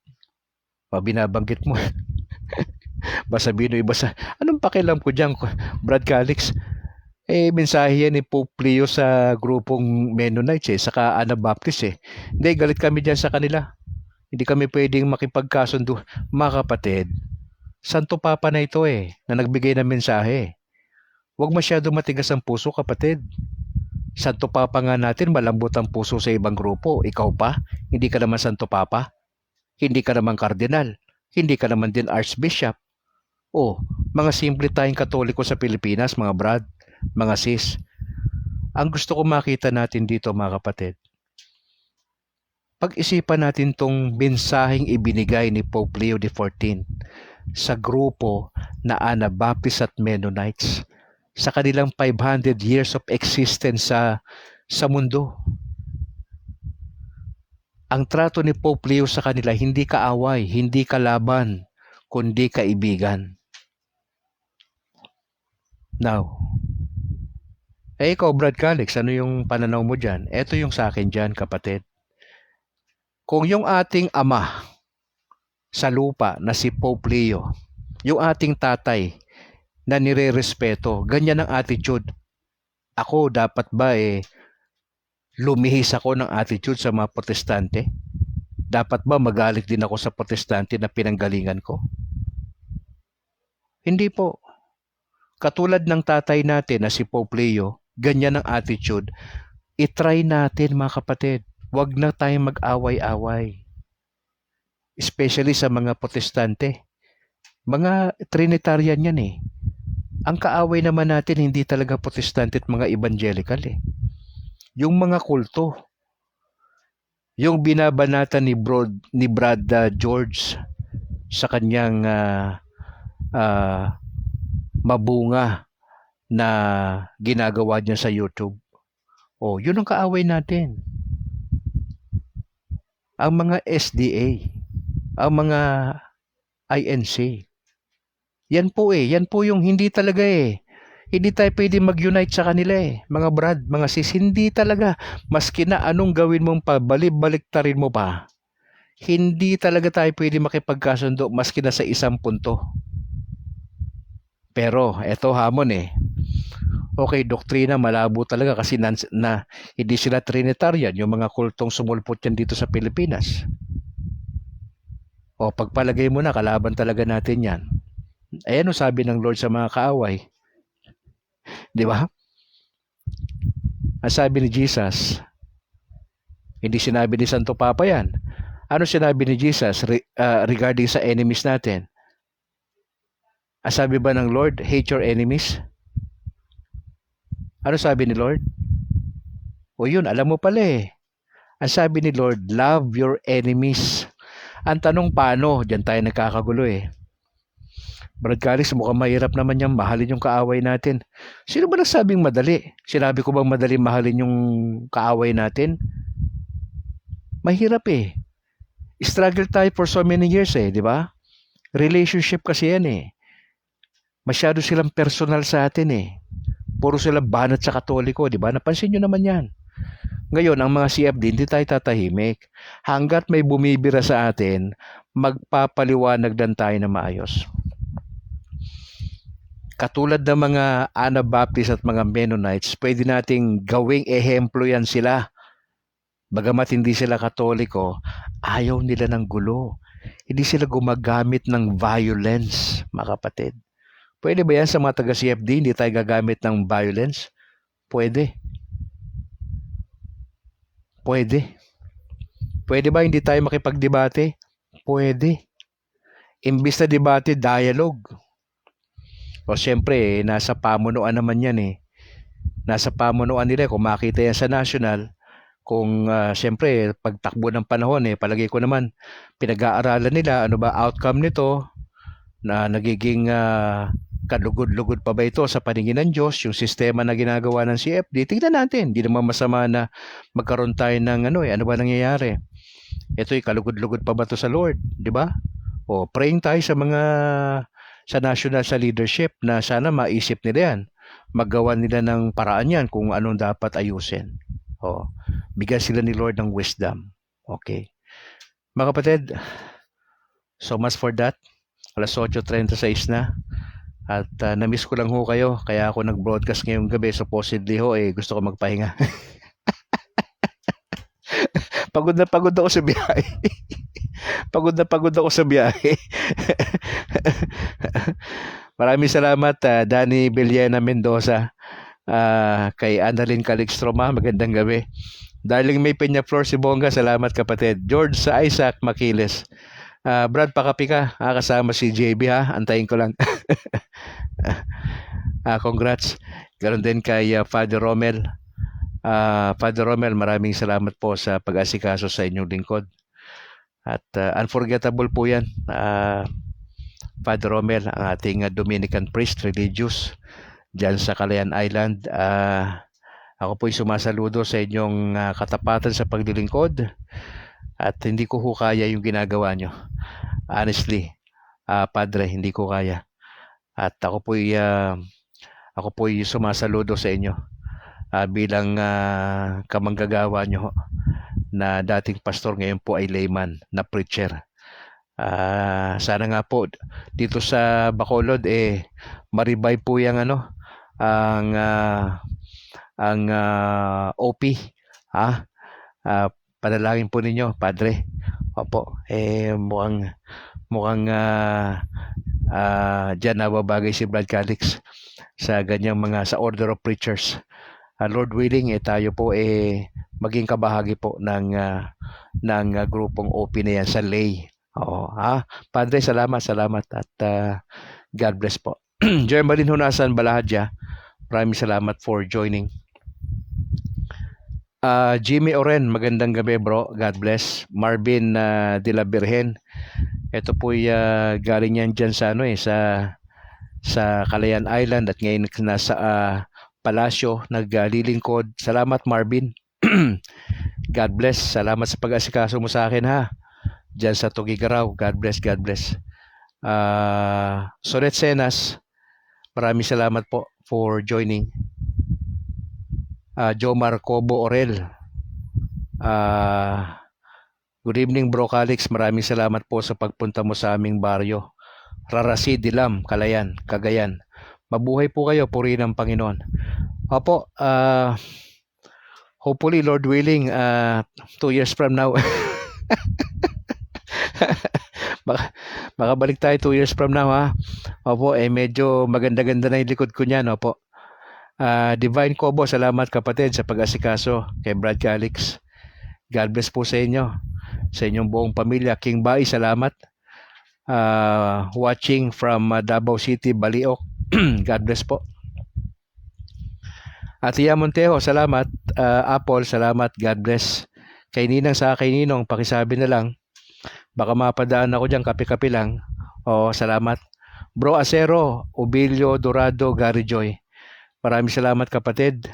Binabanggit mo. Basabihin o iba sa... Anong pakialam ko dyan, Brad Calix? Mensahe yan ni Pope Leo sa grupong Mennonites saka Anabaptist Hindi, galit kami dyan sa kanila. Hindi kami pwedeng makipagkasundo. Mga kapatid, Santo Papa na ito na nagbigay ng mensahe. Huwag masyado matigas ang puso, kapatid. Santo Papa nga natin, malambot ang puso sa ibang grupo. Ikaw pa? Hindi ka naman Santo Papa? Hindi ka naman Kardinal? Hindi ka naman din Archbishop? Mga simple tayong Katoliko sa Pilipinas, mga brad, mga sis. Ang gusto ko makita natin dito, mga kapatid, pag-isipan natin tong mensaheng ibinigay ni Pope Leo XIV sa grupo na Anabaptists at Mennonites sa kanilang 500 years of existence sa mundo. Ang trato ni Pope Leo sa kanila, hindi kaaway, hindi kalaban, kundi kaibigan. Now, ikaw, Brad Calix, ano yung pananaw mo dyan? Ito yung sa akin dyan, kapatid. Kung yung ating ama sa lupa na si Pope Leo, yung ating tatay na nire-respeto, ganyan ang attitude. Ako, dapat ba lumihis ako ng attitude sa mga protestante? Dapat ba magalit din ako sa protestante na pinanggalingan ko? Hindi po. Katulad ng tatay natin na si Pope Leo, ganyan ang attitude. I-try natin, mga kapatid. Huwag na tayong mag-away-away. Especially sa mga protestante. Mga Trinitarian yan Ang kaaway naman natin hindi talaga protestante at mga evangelical Yung mga kulto. Yung binabanatan ni Brad George sa kanyang mabunga na ginagawa niya sa YouTube. Yun ang kaaway natin. Ang mga SDA, ang mga INC. Yan po yung hindi talaga Hindi tayo pwede mag-unite sa kanila Mga brad, mga sis, hindi talaga. Maski na anong gawin mong pabalik-baliktarin mo pa, hindi talaga tayo pwede makipagkasundo maski na sa isang punto. Pero, eto hamon Okay, doktrina, malabo talaga kasi na hindi sila Trinitarian, yung mga kultong sumulpot yan dito sa Pilipinas. Pagpalagay mo na, kalaban talaga natin yan. Ano sabi ng Lord sa mga kaaway? Di ba? Ang sabi ni Jesus, hindi sinabi ni Santo Papa yan. Ano sinabi ni Jesus regarding sa enemies natin? Ang sabi ba ng Lord, hate your enemies? Ano sabi ni Lord? Yun, alam mo pala Ang sabi ni Lord, love your enemies. Ang tanong paano? Diyan tayo nagkakagulo Brad Calix, mukhang mahirap naman yung mahalin yung kaaway natin. Sino ba nagsabing madali? Sinabi ko bang madali mahalin yung kaaway natin? Mahirap Struggle tayo for so many years di ba? Relationship kasi yan Masyado silang personal sa atin Puro silang banat sa Katoliko, di ba? Napansin nyo naman yan. Ngayon, ang mga CFD, hindi tayo tatahimik. Hanggat may bumibira sa atin, magpapaliwanag din tayo na maayos. Katulad ng mga Anabaptists at mga Mennonites, pwede nating gawing ehemplo yan sila. Bagamat hindi sila Katoliko, ayaw nila ng gulo. Hindi sila gumagamit ng violence, mga kapatid. Pwede ba yan sa mga taga-CFD? Hindi tayo gagamit ng violence? Pwede. Pwede. Pwede ba hindi tayo makipagdebate? Pwede. Imbis na debate, dialogue. O siyempre, nasa pamunuan naman yan eh. Nasa pamunuan nila kung makita yan sa national, kung siyempre pagtakbo ng panahon palagay ko naman pinag-aaralan nila ano ba outcome nito, na nagiging kalugod-lugod pa ba ito sa paningin ng Diyos, yung sistema na ginagawa ng CFD. Tingnan natin, hindi naman masama na magkaroon tayo ng ano ba nangyayari. Ito'y kalugod-lugod pa ba ito sa Lord, di ba? O praying tayo sa national, sa leadership, na sana maisip nila yan, maggawa nila ng paraan yan kung anong dapat ayusin. Bigyan sila ni Lord ng wisdom. Okay. Mga kapatid, so much for that. Alas 8:36 na. At na-miss ko lang ho kayo, kaya ako nag-broadcast ngayong gabi. Supposedly gusto ko magpahinga. Pagod na pagod ako sa biyahe. Pagod na pagod ako sa biyahe. Maraming salamat, Danny Villena Mendoza, kay Annalyn Calixtroma, magandang gabi. Darling May Peñaflor Sibonga, salamat kapatid. George sa Isaac Makiles. Brad, pakapi ka. Kasama si JB ha. Antayin ko lang. Congrats. Ganon din kay Father Romel. Father Romel, maraming salamat po sa pag-asikaso sa inyong lingkod. At unforgettable po yan. Father Romel, ang ating Dominican priest, religious, dyan sa Calayan Island. Ako po'y sumasaludo sa inyong katapatan sa paglilingkod. At hindi ko kaya yung ginagawa nyo. Honestly, Padre, hindi ko kaya. At ako po'y sumasaludo sa inyo bilang kamanggagawa nyo na dating pastor, ngayon po ay layman na preacher. Sana nga po dito sa Bacolod ma-revive po yung ang OP. Panalangin po ninyo, Padre. Opo, mukhang dyan nababagay si Brad Calix sa ganyang sa order of preachers. Lord willing, tayo po maging kabahagi po ng grupong OP na yan sa lay. Padre, salamat at God bless po. Jermaline Hunasan Balahadya, maraming salamat for joining. Jimmy Oren, magandang gabi bro, God bless. Marvin de la Virgen, ito po galing yan dyan sa Calayan Island at ngayon nasa palasyo naglilingkod. Salamat Marvin. God bless, salamat sa pag-asikaso mo sa akin ha dyan sa Tugigaraw. God bless. Sonet Senas, maraming salamat po for joining. Jomar Cobo Orel, good evening bro Calix, maraming salamat po sa pagpunta mo sa aming baryo. Rarasi Dilam, Calayan, Cagayan. Mabuhay po kayo, purihin ang Panginoon. Opo, hopefully Lord willing 2 years from now makabalik tayo 2 years from now ha. Opo, medyo maganda-ganda na yung likod ko niyan. Opo. Divine Cobo, salamat kapatid sa pag-asikaso kay Brad Calix. God bless po sa inyo, sa inyong buong pamilya. King Bai, salamat. Watching from Davao City, Baliok. God bless po. Atia Montejo, salamat. Apple, salamat. God bless. Kay Ninang sa kay Ninong, pakisabi na lang. Baka mapadaan ako dyan, kape-kape lang. Salamat. Bro Acero, Ubilio, Dorado, Gary Joy. Maraming salamat kapatid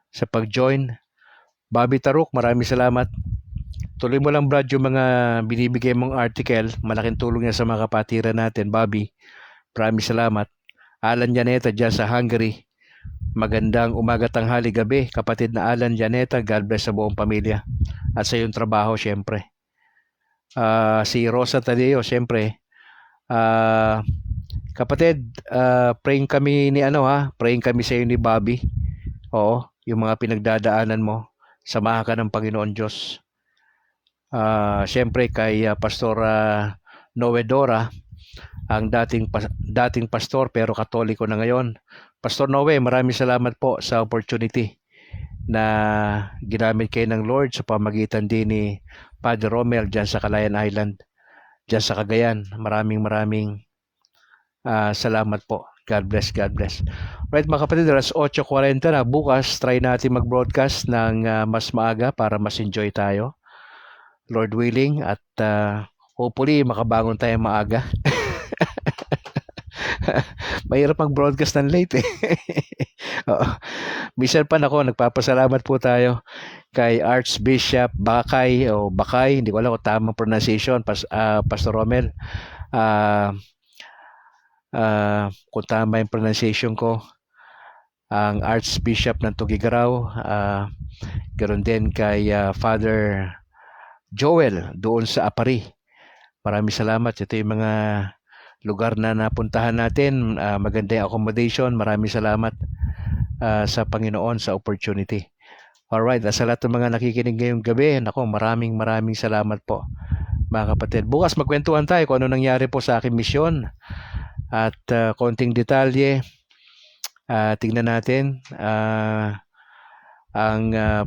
sa pag-join. Bobby Taruk, maraming salamat. Tuloy mo lang Brad yung mga binibigay mong article. Malaking tulong yan sa mga kapatiran natin, Bobby. Maraming salamat. Alan Janeta dyan sa Hungary. Magandang umaga, tanghali, gabi. Kapatid na Alan Janeta, God bless sa buong pamilya. At sa iyong trabaho, syempre. Si Rosa Tadeo, syempre. Kapatid, praying kami praying kami sa iyo ni Bobby. Yung mga pinagdadaanan mo, samahan ka ng Panginoon Diyos. Siyempre kay Pastor Noedora, ang dating pastor pero Katoliko na ngayon. Pastor Noe, maraming salamat po sa opportunity. na ginamit kayo ng Lord sa pamagitan din ni Padre Romel dyan sa Calayan Island, dyan sa Cagayan. Maraming salamat po. God bless, God bless. Right mga kapatid, alas 8:40 na. Bukas, try natin mag-broadcast ng mas maaga para mas enjoy tayo. Lord willing, at hopefully makabangon tayo maaga. Mahirap mag-broadcast ng late eh. Oo. Minsan pa nagpapasalamat po tayo kay Archbishop Bakay o Bakay, hindi ko alam kung tamang pronunciation, Pastor Romel. Kung tama yung pronunciation ko, ang Archbishop ng Tugigaraw, ganoon din kay Father Joel doon sa Apari. Maraming salamat. Ito yung mga lugar na napuntahan natin. Maganda yung accommodation. Maraming salamat sa Panginoon sa opportunity. Alright, sa lahat ng mga nakikinig ngayong gabi, maraming salamat po mga kapatid. Bukas magkwentuhan tayo kung ano nangyari po sa aking misyon. At konting detalye, tingnan natin ang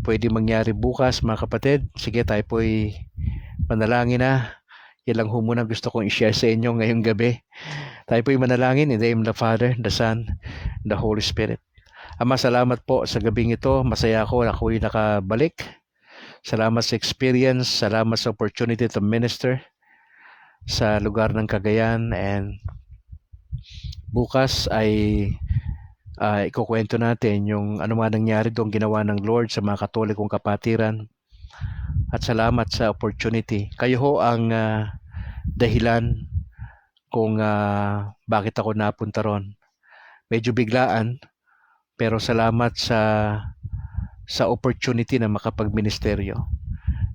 pwede mangyari bukas mga kapatid. Sige, tayo po'y manalangin na. Yan lang muna gusto kong i-share sa inyo ngayong gabi. Tayo po'y manalangin in the name of the Father, the Son, the Holy Spirit. Ama, salamat po sa gabing ito. Masaya ako na ako'y nakabalik. Salamat sa experience. Salamat sa opportunity to minister sa lugar ng Cagayan. And bukas ay ikukwento natin yung ano man nangyari doon ginawa ng Lord sa mga Katolikong kapatiran. At salamat sa opportunity. Kayo ho ang dahilan kung bakit ako napunta ron. Medyo biglaan, pero salamat sa opportunity na makapagministeryo.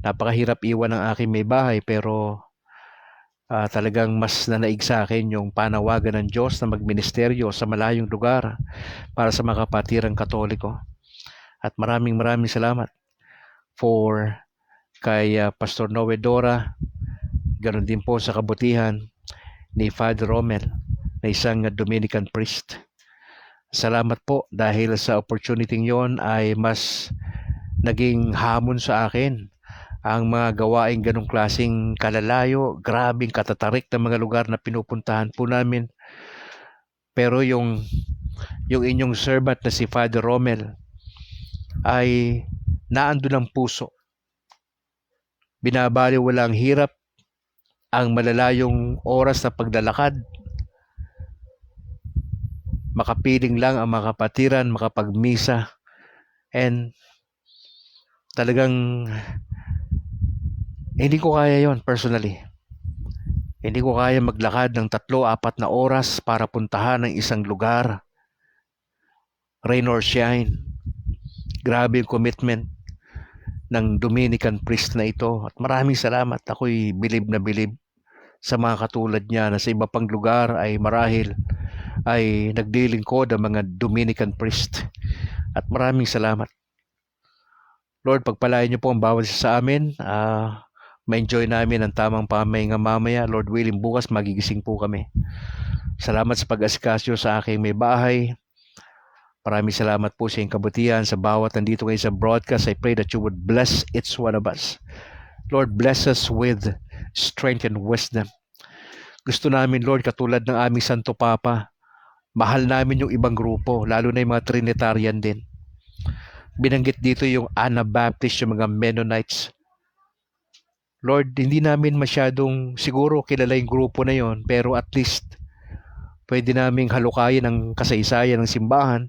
Napakahirap iwan ng aking may bahay, pero talagang mas nanaig sa akin yung panawagan ng Diyos na magministeryo sa malayong lugar para sa mga kapatirang Katoliko. At maraming salamat for kay Pastor Noe Dora, ganoon din po sa kabutihan ni Father Romel na isang Dominican priest. Salamat po dahil sa opportunity yon ay mas naging hamon sa akin ang mga gawaing ganong klaseng kalalayo, grabing katatarik na mga lugar na pinupuntahan po namin. Pero yung inyong servant na si Father Romel ay naandun ang puso. Binabaliwala ang hirap, ang malalayong oras na paglalakad. Makapiling lang ang mga kapatiran, makapagmisa. And talagang hindi ko kaya yon personally. Hindi ko kaya maglakad ng 3-4 na oras para puntahan ng isang lugar. Rain or shine. Grabe yung commitment ng Dominican priest na ito. At maraming salamat. Ako'y bilib na bilib sa mga katulad niya na sa iba pang lugar ay marahil ay nagdilingkod ang mga Dominican priest. At maraming salamat. Lord, pagpalain niyo po ang bawat isa sa amin. Ma-enjoy namin ang tamang pamahinga mamaya. Lord willing, bukas magigising po kami. Salamat sa pag-asikasyo sa aking may bahay. Maraming salamat po sa iyong kabutihan sa bawat nandito ngayon sa broadcast. I pray that you would bless each one of us. Lord, bless us with strength and wisdom. Gusto namin, Lord, katulad ng aming Santo Papa, mahal namin yung ibang grupo, lalo na yung mga Trinitarian din. Binanggit dito yung Anabaptist, yung mga Mennonites. Lord, hindi namin masyadong siguro kilala yung grupo na yon, pero at least pwede naming halukayin ang kasaysayan ng simbahan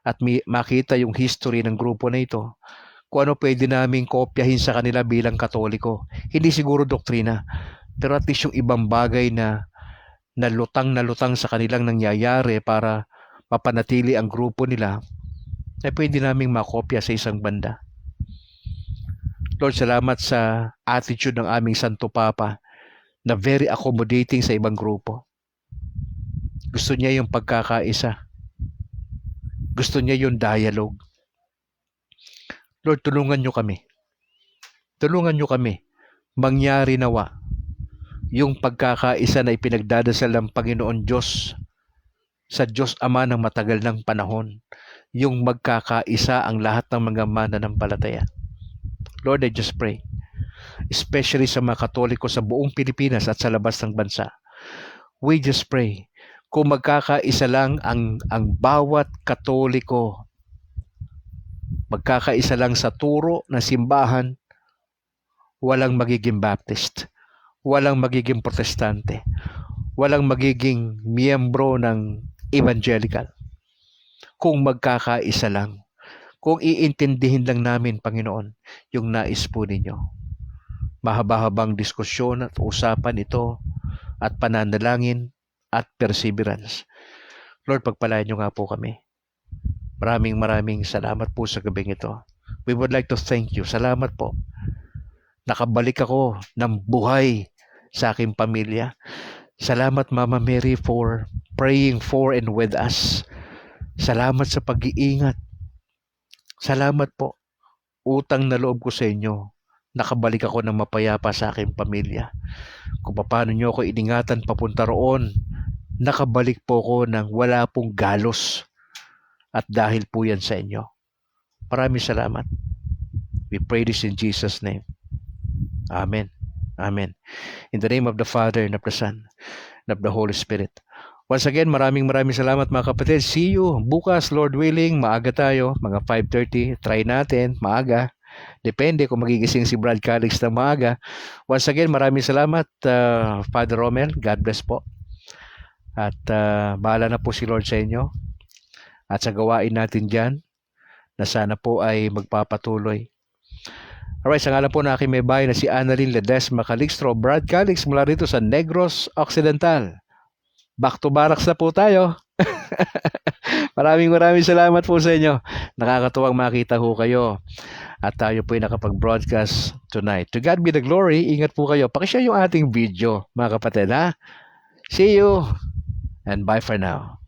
at makita yung history ng grupo na ito. Kung ano pwede naming kopyahin sa kanila bilang Katoliko. Hindi siguro doktrina, pero at least yung ibang bagay na lutang sa kanilang nangyayari para mapanatili ang grupo nila, ay pwede naming makopya sa isang banda. Lord, salamat sa attitude ng aming Santo Papa na very accommodating sa ibang grupo. Gusto niya yung pagkakaisa. Gusto niya yung dialogue. Lord, tulungan niyo kami. Tulungan niyo kami. Mangyari nawa yung pagkakaisa na ipinagdadasal ng Panginoon Diyos sa Diyos Ama ng matagal ng panahon, yung magkakaisa ang lahat ng mga mananampalataya. Lord, I just pray, especially sa mga Katoliko sa buong Pilipinas at sa labas ng bansa. We just pray, kung magkakaisa lang ang bawat Katoliko, magkakaisa lang sa turo na simbahan, walang magiging Baptist, walang magiging Protestante, walang magiging miyembro ng Evangelical. Kung magkakaisa lang, kung iintindihin lang namin, Panginoon, yung nais po ninyo. Mahaba-habang diskusyon at usapan ito at pananalangin at perseverance. Lord, pagpalain nyo nga po kami. Maraming salamat po sa gabing ito. We would like to thank you. Salamat po. Nakabalik ako ng buhay sa aking pamilya. Salamat, Mama Mary, for praying for and with us. Salamat sa pag-iingat. Salamat po. Utang na loob ko sa inyo. Nakabalik ako ng mapayapa sa aking pamilya. Kung paano nyo ako iningatan papunta roon, nakabalik po ako ng wala pong galos. At dahil po yan sa inyo. Maraming salamat. We pray this in Jesus' name. Amen. Amen. In the name of the Father, and of the Son, and of the Holy Spirit. Once again, maraming salamat mga kapatid. See you bukas, Lord willing. Maaga tayo, mga 5:30. Try natin, maaga. Depende kung magigising si Brad Calix na maaga. Once again, maraming salamat, Father Romel. God bless po. At bahala na po si Lord sa inyo. At sa gawain natin dyan, na sana po ay magpapatuloy. Alright, sa ngalan po na aking may bahay na si Annalyn Ledesma Calixtro, Brad Calix mula rito sa Negros Occidental. Back to barracks na po tayo. maraming salamat po sa inyo. Nakakatuwang makita ho kayo. At tayo po ay nakapag-broadcast tonight. To God be the glory. Ingat po kayo. Pakishare yung ating video, mga kapatid, ha? See you and bye for now.